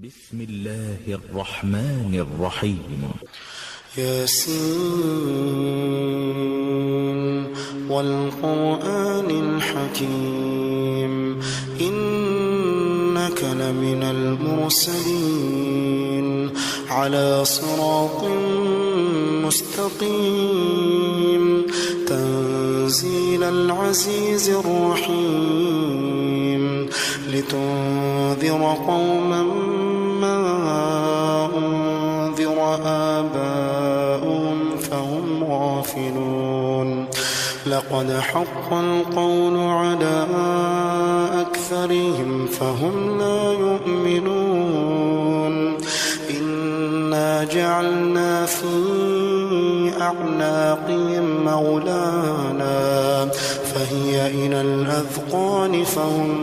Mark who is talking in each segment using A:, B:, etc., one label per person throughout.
A: بسم الله الرحمن الرحيم.
B: ياسين والقرآن الحكيم إنك لمن المرسلين على صراط مستقيم تنزيل العزيز الرحيم لتنذر قوما ما أنذر آباؤهم فهم غافلون لقد حق القول على أكثرهم فهم لا يؤمنون إنا جعلنا في أعناقهم أغلالا فهي إلى الأذقان فهم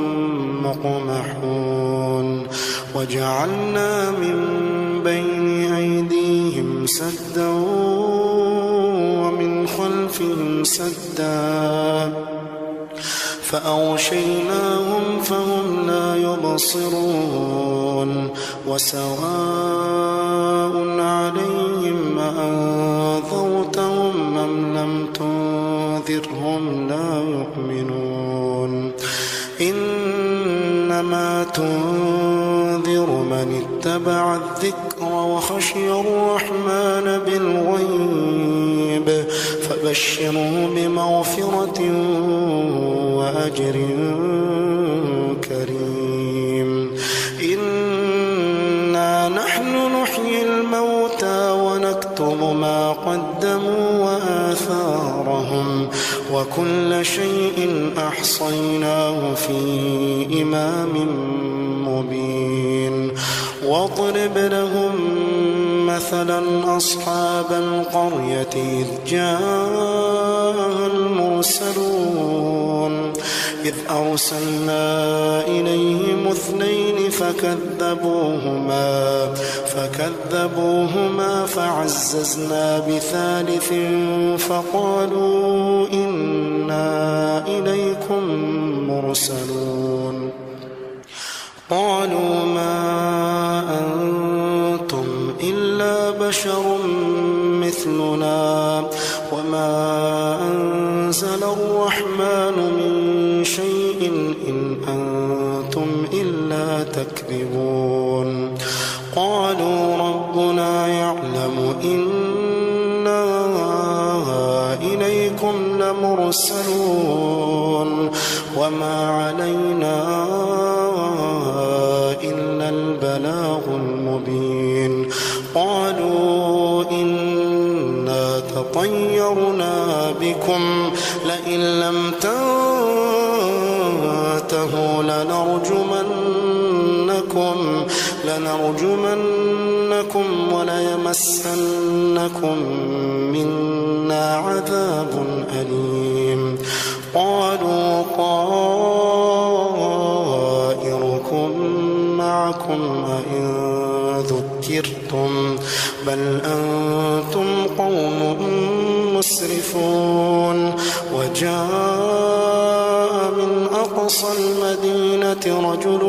B: مقمحون وجعلنا من بين أيديهم سدا ومن خلفهم سدا فأغشيناهم فهم لا يبصرون وسواء عليهم أأنذرتهم أم لم تنذرهم لا يؤمنون إنما تنذر من اتبع الذكر وخشي الرحمن بالغيب فبشره بمغفرة وأجر كريم إنا نحن نحيي الموتى ونكتب ما قدموا وآثارهم وكل شيء أحصيناه في إمام مبين واضرب لهم مثلا أصحاب القرية إذ جاء المرسلون إذ أرسلنا إليهم اثنين فكذبوهما فعززنا بثالث فقالوا إنا إليكم مرسلون قالوا ما أنتم إلا بشر مثلنا وما أنزل الرحمن من شيء إن أنتم إلا تكذبون قالوا ربنا يعلم إنا إليكم لمرسلون وما علينا إلا البلاغ المبين قالوا إنا تطيرنا بكم لئن لم تنتهوا لنرجمنكم وليمسنكم منا عذاب أليم قالوا طائركم معكم أئن ذكرتم بل أنتم قوم مسرفون وجاء من أقصى المدينة رجل